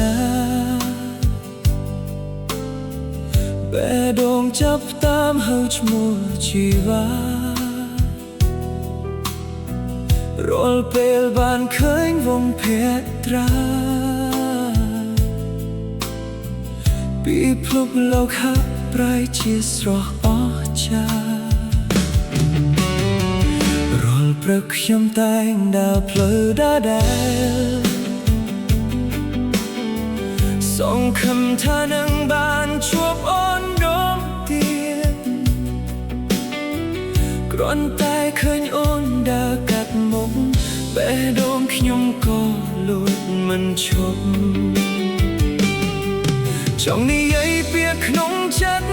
ណាបេះដូងចាប់តាមហៅឈ្មោះជីវ៉ារាល់ពេលបានឃើញវងភក្ត្រាពីភ្លុកលោកហាក់ប្រែជាស្រស់អស្ចារ្យរាល់ព្រឹកខ្ញុំតែងដើរផ្លូវដដែលសង្ឃឹមថានឹងបានជួបអូនដងទៀតគ្រាន់តែឃើញអូនដើរកាត់មុខបេះដូងខ្ញុំក៏លួចមិនឈប់ចង់និយាយពាក្យក្នុងចិត្ត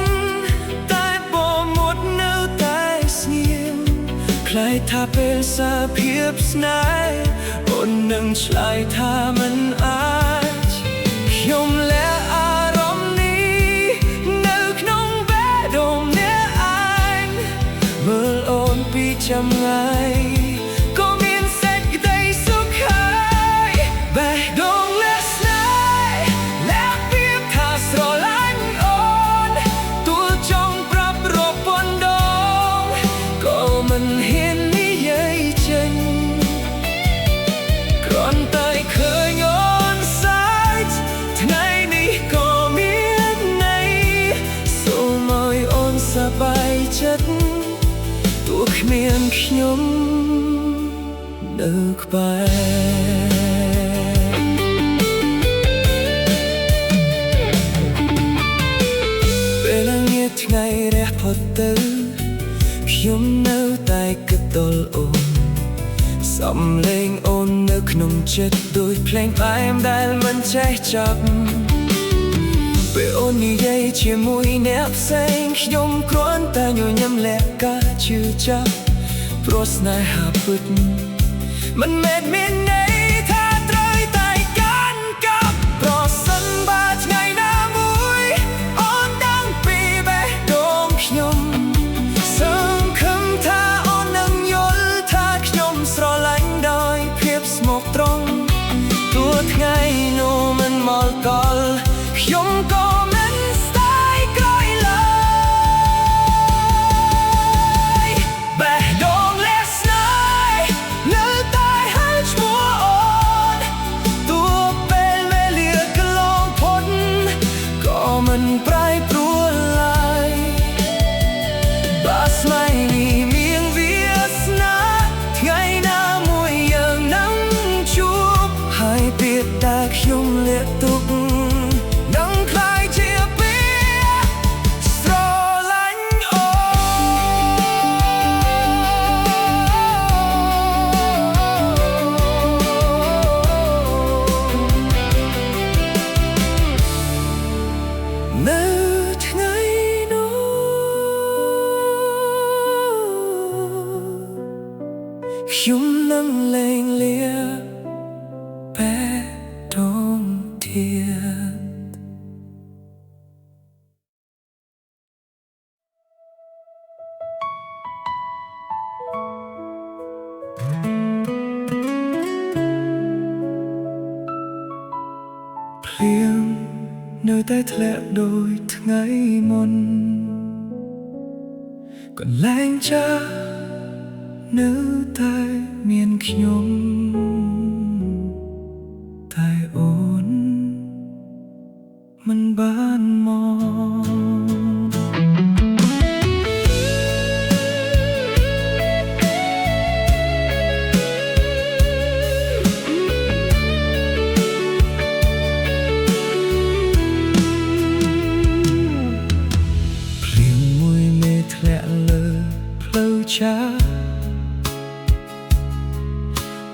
តែពោលមុតនៅតែស្ងៀមខ្លាចថាពេលសារភាពស្នេហ៍អូននឹងឆ្លើយថាមិនអាចខ្ញុំលែអារម្មណ៍នេះនៅក្នុងបេះដូងអ្នកឯងមើលអូនពីចម្ងាយក៏មានសេចក្តីសុខហើយបេះដូងលែស្នេហ៍លែពាក្យថាស្រឡាញ់អូនទួលចង់ប្រាប់រាប់ពាន់ដងក៏មិនហ៊ាននិយាយចេញគ្រាន់តែឃើញអូនសាច់ថ្ងៃនេះក៏មានន័យសូមឲ្យអូនសប្បាយចិត្តទោះគ្មានខ្ញុំនៅក្បែរពេលងាយថ្ងៃរះផុតទៅខ្ញុំនៅតែគិតដល់អូនសំឡេងអូននៅក្នុងចិត្តដូចភ្លេងផ្អែមដែលមិនចេះចាប់ពេលអូននិយាយជាមួយអ្នកផ្សេងខ្ញុំគ្រាន់តែញញឹមលាក់ការជឿចាប់ព្រោះស្នេហាពិតមិនមែនមានន័យថាត្រូវតែកាន់កាប់ប្រសិនបើថ្ងៃណាមួយអូនដឹងពីបេះដូងខ្ញុំសង្ឃឹមថាអូននឹងយល់ថាខ្ញុំស្រឡាញ់ដោយភាពស្មោកត្រង់ទោះថ្ងៃនោះមិនមកដល់ខ្ញុំក៏មិនស្ដាយក្រោយឡើយបេះដូងលែស្នេហ៍នៅតែហៅឈ្មោះអូនទោះពេលវេលាកន្លងផុតក៏មិនប្រែប្រួលឡើយបើស្មៃនេះមានវាសនាថ្ងៃណាមួយយើងនឹងជួបហើយពាក្យដែលខ្ញុំលាក់ទុកនឹងក្លាយជាពាក្យស្រឡាញ់អូននៅថ្ងៃនោះខ្ញុំនឹងលែងលាបេះដូងទៀតភ្លៀងនៅតែធ្លាក់ដូចថ្ងៃមុនកន្លែងចាស់នៅតែមានខ្ញុំតែអូនមិនបានមក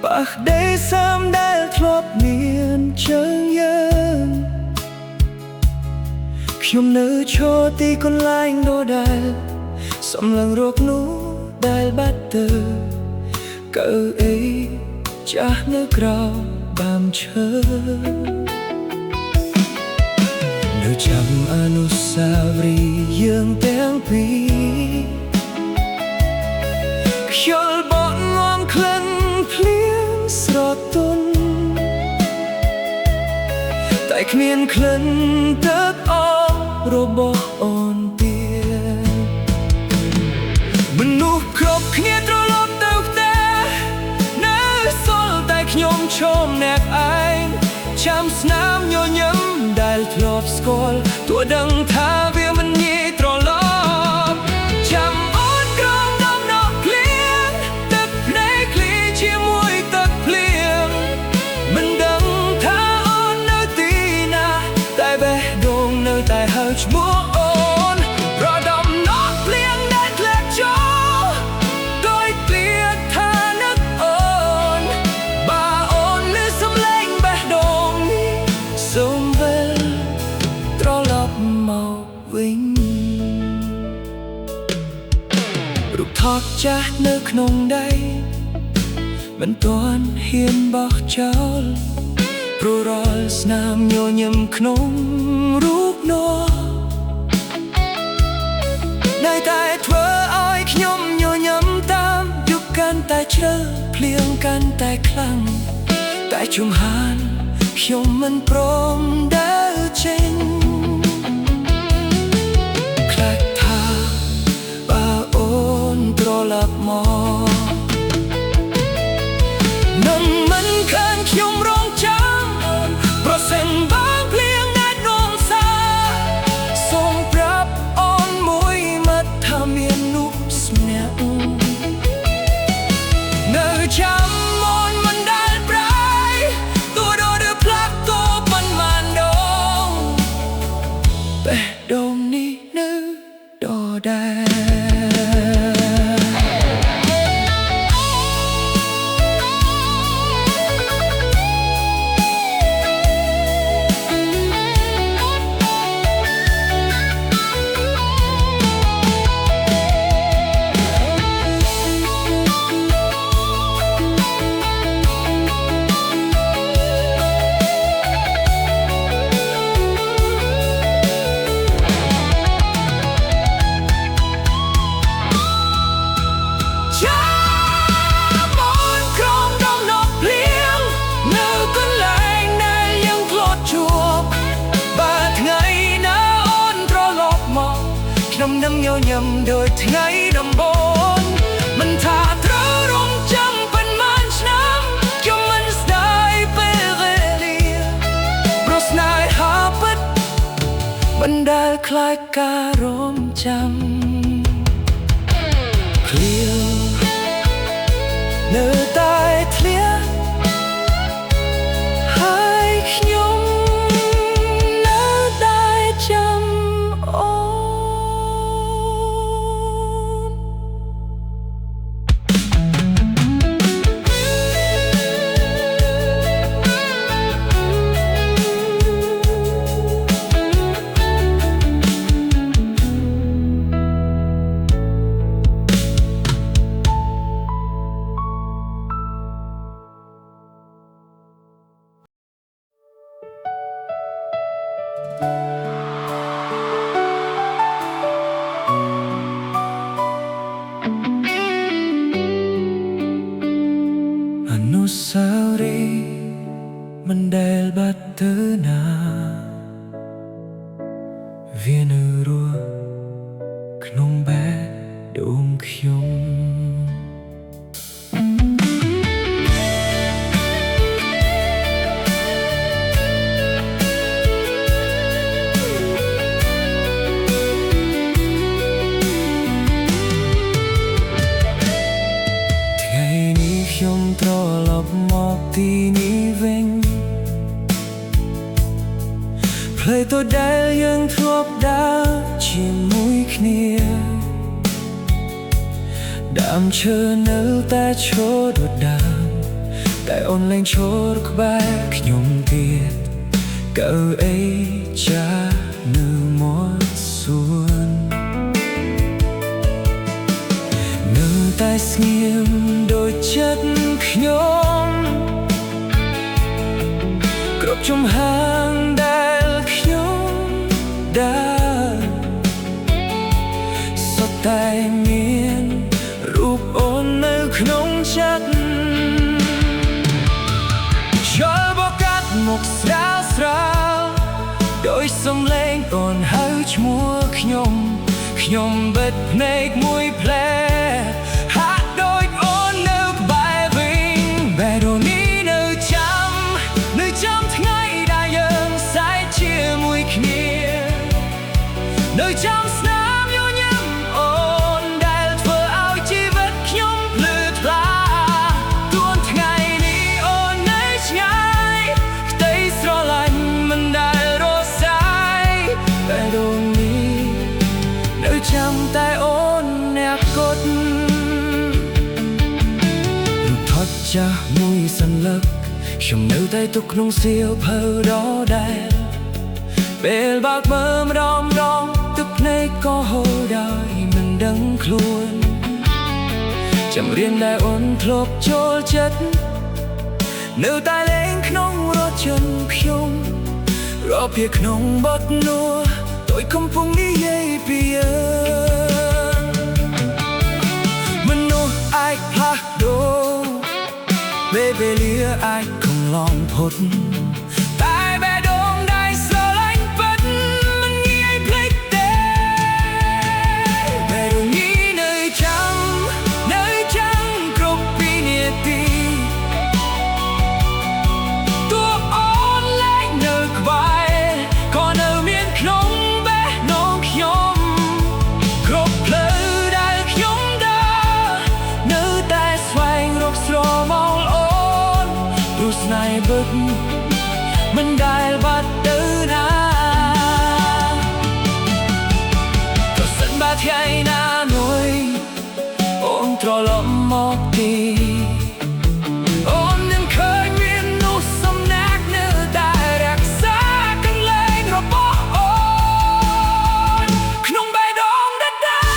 ប៉ះដេសាមដែលធ្លាប់មានជើងយើងខ្ញុំនៅឈរទីកន្លែងដដែលសំឡឹងរកនោះដែលបាត់ទៅកៅអីចាស់នៅក្រៅបាមឈើនៅចាំអនុស្សាវរីយ៍យើងទាំងពីរខ្យល់បក់ងំក្លិនភ្លៀងស្រទន់ តែគ្មានក្លិនទឹកអមរបស់អូនទៀតមនុស្សគ្រប់គ្នាត្រឡប់ទៅផ្ទះនៅសល់តែខ្ញុំឈរម្នាក់ឯងចាំស្នាមញញឹមដែលធ្លាប់ស្គាល់ទោះដឹងថាវាមិនងាយត្រឡប់ចាំអូនក្រោមដំណក់ភ្លៀងទឹកភ្នែកឃ្លាជាមួយទឹកភ្លៀងមិនដឹងថាអូននៅទីណាតែបេះដូងនៅតែហៅឈ្មោះអូនប្រដំណក់ភ្លៀងដែលធ្លាក់ចូលដោយឃ្លាថានឹកអូនបើអូនឮសំឡេងបេះដូងសូមវិលត្រឡប់មកវិញរូបថតចាស់នៅក្នុងដៃមិនទាន់ហ៊ានបោះចោលព្រោះរាល់ស្នាមញញឹមក្នុងរូបនោះនៅតែធ្វើឲ្យខ្ញុំញញឹមតាមយុគកាន់តែជ្រៅភ្លៀងកាន់តែខ្លាំងតែជំហានខ្ញុំមិនព្រមដើរចេញខ្លាចថាបើអូនត្រឡប់មកនឹងមិនឃើញខ្ញុំរងចាំប្រសិនបើភ្លៀងអាចនាំសាសូមប្រាប់អូនមួយមាត់ថាមាននូកស្នាក់នៅចាំអូនមិនដែលប្រែទោះដូចផ្លាក់តូប៉ុន្មានដងបេះដូងនេះនៅដដែលខ្ញុំនឹងញញឹមដូចថ្ងៃដំបូងមិនថាត្រូវរងចាំប៉ុន្មានឆ្នាំខ្ញុំមិនស្ដាយពេលវេលាព្រោះស្នេហាពិតមិនដែលខ្លាចការរងចាំឃ្លៀវនៅតែធ្លាក់ហើយខ្ញុំនៅតែចាំអូអនុស្សាវរីយ៍មិនដែលបាត់ទៅណាវានៅរស់ក្នុងបេះដូងខ្ញុំខ្ញុំត្រឡប់មកទីនេះវិញផ្លូវទៅដែលយើងធ្លាប់ដើរជាមួយគ្នាដើមឈើនៅតែឈរដដើមតែអូនលែងឈរក្បែរខ្ញុំទៀតកៅអីចាស់នៅមាត់សួននៅតែស្ងៀមដូចចិត្តខ្ញុំគ្រប់ជំហានដែលខ្ញុំដើរសុទ្ធតែមានរូបអូននៅក្នុងចិត្តចូលបកាត់មកស្រាលស្រាល សំឡេងអូនហៅឈ្មោះខ្ញុំបិទភ្នែកមួយផ្លែហាក់ដូចអូននៅក្បែរវិញបែរនេះនៅចាំថ្ងៃដែលយើងសែកជាមួយគ្នានៅចាំស្នាមញញឹមអូនដែលធ្វើឲ្យជីវិតខ្ញុំភ្លឺថ្លាទួនថ្ងៃនេះអូននៅឆ្ងាយក្តីស្រឡាញ់មិនដែលរសាយបែរនេះនៅចាំតែអូនអ្នកកត់រូបថតចាស់មួយសន្លឹកខ្ញុំនៅតែទុកក្នុងសៀវភៅដដែលពេលបើកមើលម្ដងទឹកភ្នែកក៏ហូរដោយមិនដឹងខ្លួនចម្រៀងដែលអូនធ្លាប់ចូលចិត្តនៅតែលេងក្នុងរថយន្តខ្ញុំរកពីក្នុងបទនោះដោយកំពុងនិយាយពីយើងមនុស្សអាចផ្លាស់ប្ដូរពេលវេលាអាចកន្លងផុតតែបេះដូងដែលស្រឡាញ់ពិតមិនងាយភ្លេចទេបេះដូងនេះនៅចាំគ្រប់ពីនាទីទោះអូនលែងនៅក្បែរក៏នៅមានក្នុងបេះដូងខ្ញុំគ្រប់ផ្លូវដែលខ្ញុំដើរនៅតែស្វែងរកស្រមោលអូនព្រោះស្នេហ៍ពិតមិនដែលបាត់ទៅណាប្រសិនបើថ្ងៃណាមួយអូនត្រឡប់មកទីអូននឹងឃើញមាននោះសំណាក់នៅតែរក្សាកន្លែងរបស់អូនក្នុងបេះដូងដដែល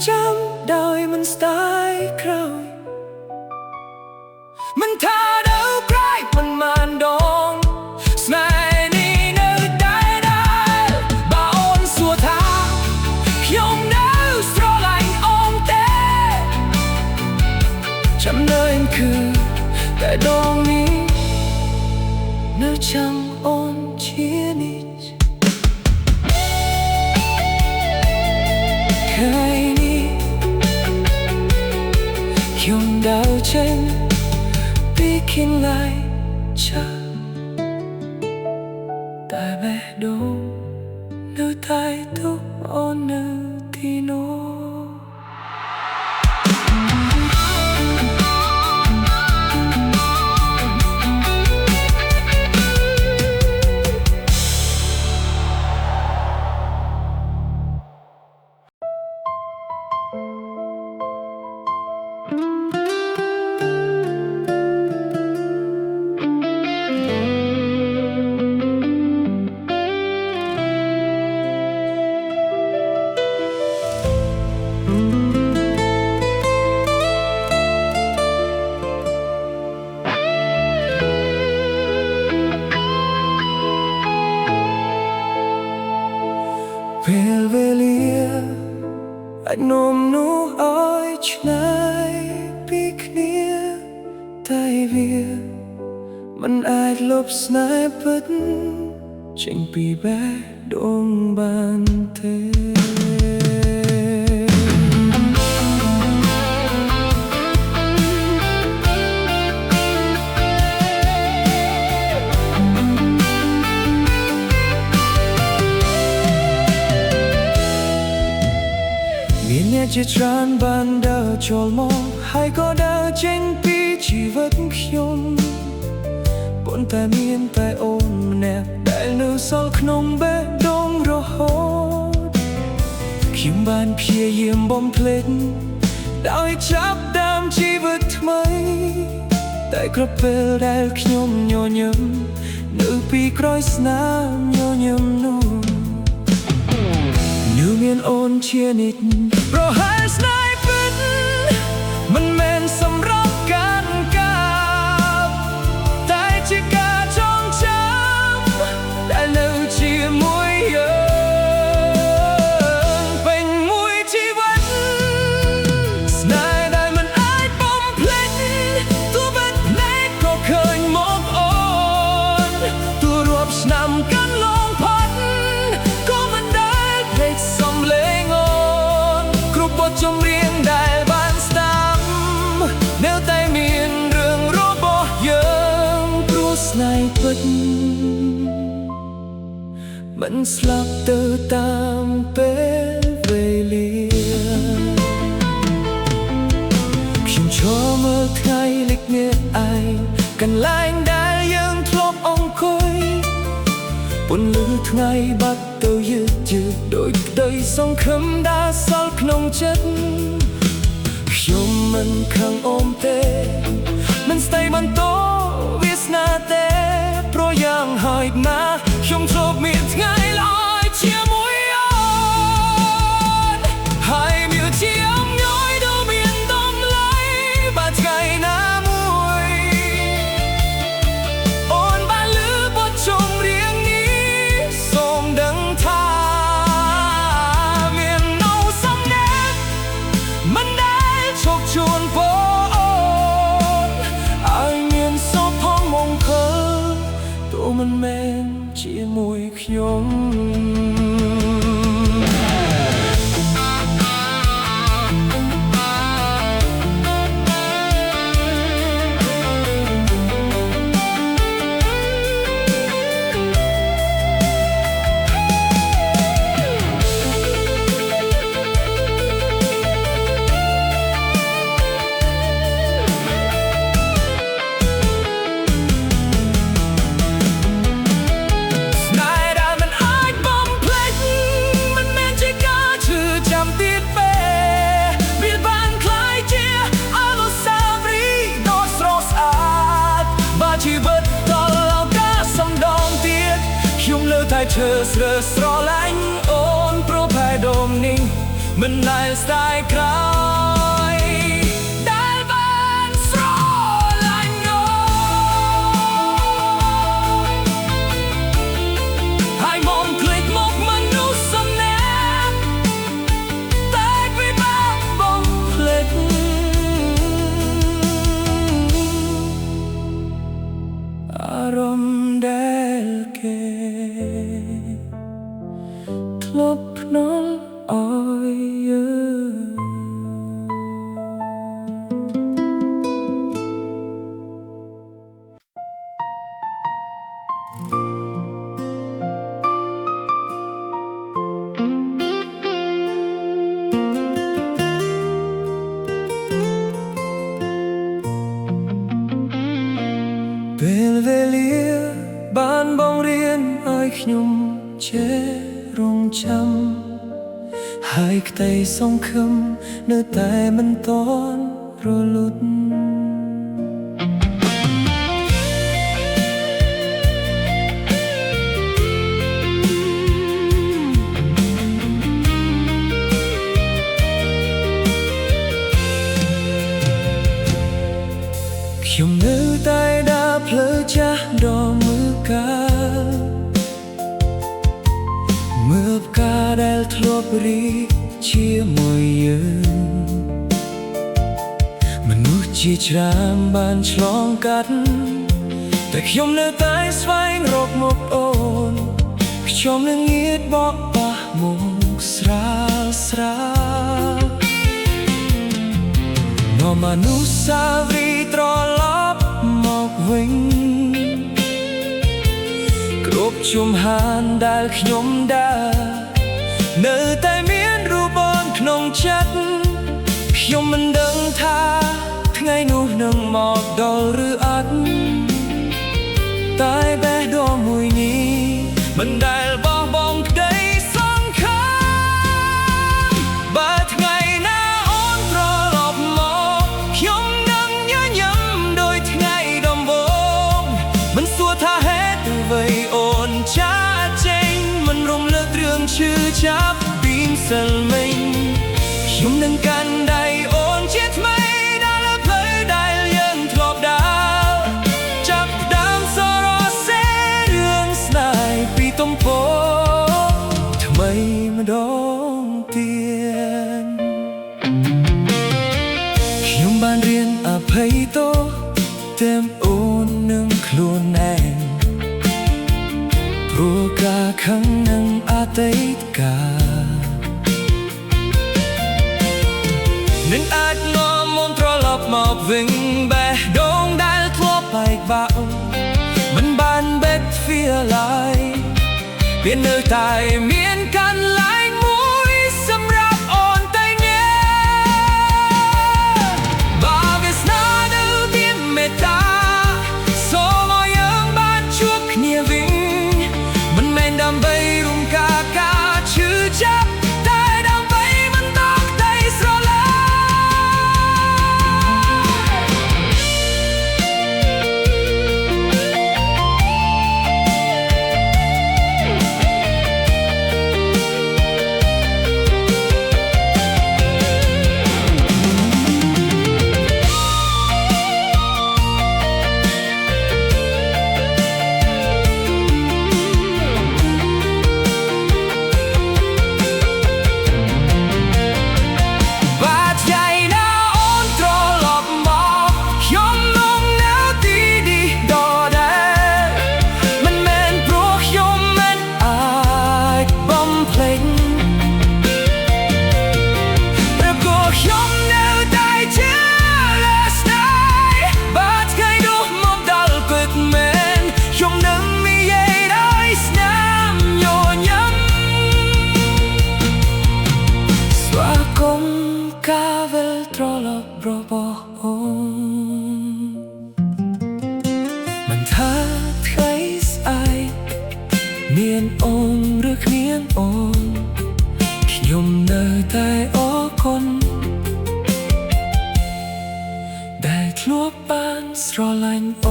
ចាំដោយមិនស្ដាយក្រោយមិនថានៅក្រៃប៉ុន្មានដងស្នេហ៍នេះនៅតែដែរបើអូនសួរថាខ្ញុំនៅស្រឡាញ់អូនទេចំណើយគឺតែដងនេះនៅចាំអូនជានិច្ចខ្ញុំដើរចេញពីខាងឡៃចាតែបេះដូងនៅតែទុកអូននៅទីនោះពេលវេលាអាចនាំនោះឲ្យឆ្ងាយពីគ្នាតែវាមិនអាចលុបស្នេហ៍ពិតចេញពីបេះដូងបានទេមានអ្នកជាច្រើនបានដើរចូលមកហើយក៏ដើរចេញពីជីវិតខ្ញុំប៉ុន្តែមានតែអូនម្នាក់ដែលនៅសល់ក្នុងបេះដូងរហូតខ្ញុំបានព្យាយាមបំភ្លេចដោយចាប់ដើមជីវិតថ្មីតែគ្រប់ពេលដែលខ្ញុំញញឹមនៅពីក្រោយស្នាមញញឹមនោះ ជានិច្ចប្រហែលស្នេហ៍ពិតមិនមែនសម្រាប់ការកាប់តែជាការចងចាំដែលនៅជាមួយយើងពេញមួយជីវិតស្នេហ៍ដែលមិនអាចបំភ្លេចទោះបីភ្លេចក៏ឃើញមកអូនទោះរាប់ឆ្នាំកាន់ឡងផុតក៏មិនដែលភ្លេចសំឡេងអូនគ្រប់បទចម្រៀងដែលបានស្ដាប់នៅតែមានរឿងរបស់យើងព្រោះស្នេហ៍ពិតមិនស្លាប់ទៅតាមពេលវេលាខ្ញុំឈរមើលថ្ងៃលិចនេះឯងកន្លែងដែលយើងធ្លាប់អង្គុយពន្លឺថ្ងៃបាត់ទៅយឺតដូចក្តីសង្ឃឹមដែលសល់ក្នុងចិត្តខ្ញុំមិនខឹងអូនទេមិនស្ដីបន្តវាសនាទេព្រោះយ៉ាងហើយណាខ្ញុំធ្លាប់មានថ្ងៃល្អជាមួយអូនហើយមានជាអំណោយដ៏មានតម្លៃបាត់ថ្ងៃណាមួយអូនបានលឺបទចម្រៀងនេះសូមដឹងថាមាននៅសំណាក់មិនដែលឈប់ជួនពោឲ្យមានសុភមង្គលទោះមិនមែនជាមួយខ្ញុំเธอស្រើស្រឡាញ់អូនព្រោះផែដុំនេះមិនដែលស្ដាយក្រោយដែលបានស្រឡាញ់អូនហើយមកភ្លេចមកមនុស្សសំណាក់តែវាបានបំភ្លេចអារម្មណ៍ដែលគេធ្លាប់ភ្នាល់ឲ្យយើងពេលវេលាបានបងរៀនឲ្យខ្ញុំចេះរងចាំហើយក្តីសង្ឃឹមនៅតែមិនទាន់រលត់ខ្ញុំនៅតែដើរផ្លូវចាស់ដ៏មើលកាលមើលផ្កាដែលធ្លាប់រីកជាមួយយើងមនុស្សជាច្រើនបានឆ្លងកាត់តែខ្ញុំនៅតែស្វែងរកមកអូនខ្ញុំនឹងងៀតបកប៉ះមកស្រាលស្រាលនាំអនុស្សាវរីយ៍ត្រឡប់មកវិញគ្រប់ជំហានដែលខ្ញុំដើរនៅតែមានរូបអូនក្នុងចិត្តខ្ញុំមិនដឹងថាថ្ងៃនោះនឹងមកដល់ឬអត់តែបេះដូងមួយនេះមិនដែលបោះបង់ក្តីសង្ឃឹមបើថ្ងៃណាអូនត្រឡប់មកខ្ញុំនឹងញញឹមដូចថ្ងៃដំបូងមិនសួរថាហេតុអ្វីអូនចាចេញមិនរំលឹករឿងឈឺចាប់ phim sân mình dùng nâng can đầy ôn chết mây đã lấp lấy đại liên thọp đào chắc đám gió rõ sẽ đường snai vì tôm phố thầm mây mà đón tiền dùng ban riêng à thấy tô tem ôn nâng luôn em rùa cả khăn nâng à tết cả nên ai ngó môn trò lọc mọc vinh bè đông đã thua bài bão mình ban bếp phía lại biển nơi tại miền căn lại mũi xâm rạp ôn tay nhé bà biết na đâu tiên mê ta số mọi ơn ban chuốc nia vinh mình men đam bay rung ca ca chữ chấp tay đam bay mình tóc tay sro laมันท้าทายสายเนียนองหรือเนียนองยมเนยแต่ออกคนได้ทลวบบ้านสรอลันโอ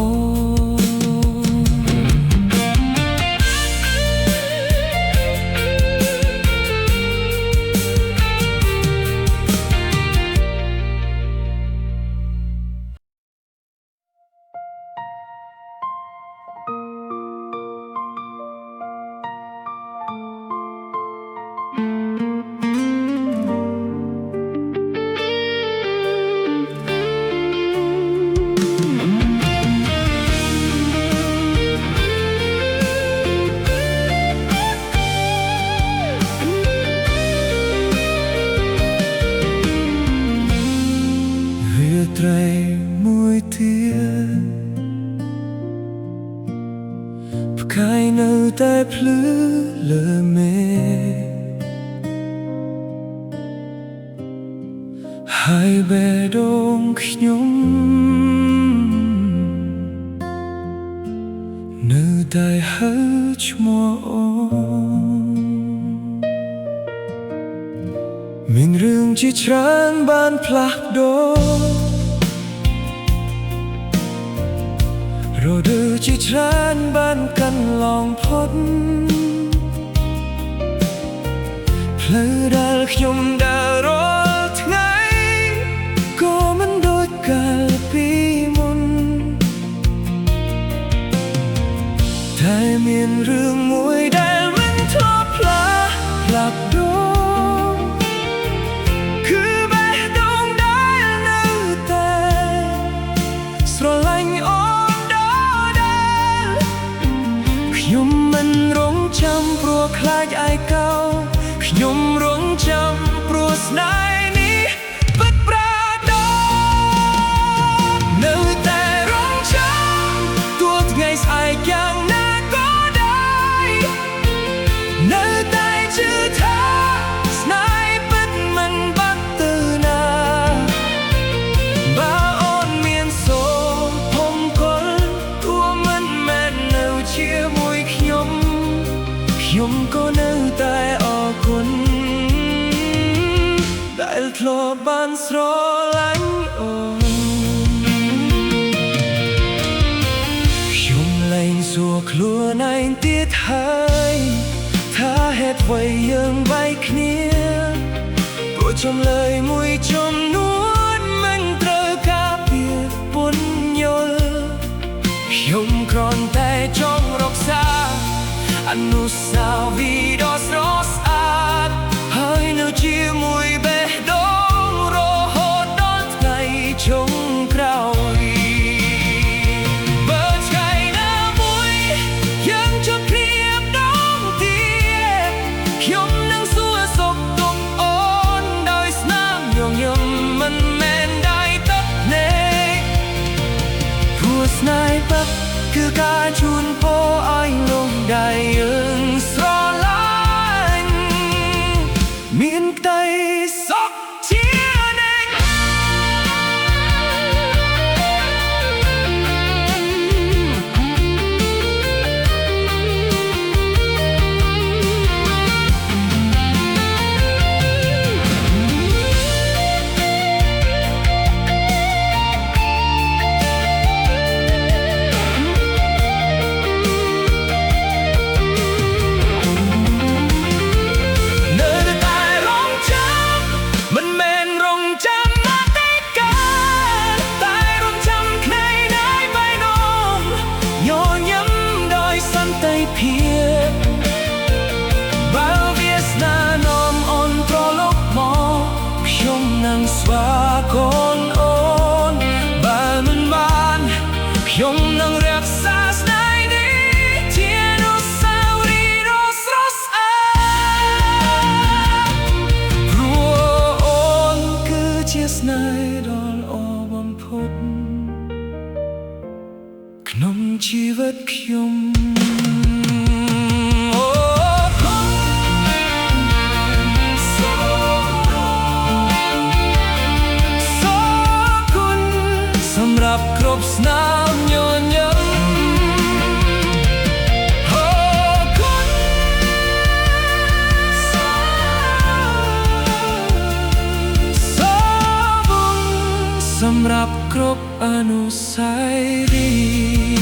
Trời mùi tia Khai nâu tay plư lờ mê Hai bè đông nhung Nâu tay hớt mùa Mình rừng chỉ tràn ban plak đô Rồi đưa chỉ tràn ban căn lòng phốt Plơ đal khuyum đa rốt ngay Có mình đôi cả bí môn Thái miền rương mùi đal mình thóp lá lạc đô Cứ bé đông đá nâu tay Sro lạnh ôm Nhung mình rung chăm pro khai ai cao Nhung rung chăm pro snai ni bất ra đó Nơi ta rung chăm tuột ngày ai chẳng na có đai Nơi ta chữ tha snai bất mình bắt từ na Ba ôn miền sổ hôm con thua mình mẹ nâu chia mùi Nhung có nâu tay ở quân Đại lo ban sro lánh ôn Nhung lành ruột luôn anh tiết hay Tha hết អ្វីយើងបែកគ្នាព្រោះចំលើយមួយចំនួនមិនត្រូវការពារពន្យល់ខ្ញុំគ្រាន់តែចង់រក្សាអនុស្សាវរីយ៍ដ៏ស្រស់ស្អាតហើយនៅជាមួយបេះដូងរហូតដល់ថ្ងៃចុងក្រោយបើថ្ងៃណាមួយយើងជួបគ្នាម្ដងទៀតខ្ញុំនឹងសួរសុខទុក្ខអូនដោយស្នាមញញឹមមិនមែនដៃទប់ភ្នែកព្រោះស្នេហ៍ពិតគឺការជូនពរឲ្យលោកដែលយើងស្រឡាញ់មានក្តីសុខជានិច្ចបើវាសនានាំអូនត្រឡប់មកខ្ញុំនឹងស្វាគមន៍អូនបើមិនបានខ្ញុំនឹងរក្សាស្នេហ៍នេះជាអនុស្សាវរីយ៍ដ៏ស្រស់ស្អាតព្រោះអូនគឺជាស្នេហ៍ដ៏ល្អបំផុតក្នុងជីវិតខ្ញុំសម្រាប់គ្រប់ស្នាមញញឹមអរគុណសូមសម្រាប់គ្រប់អនុស្សាវរីយ៍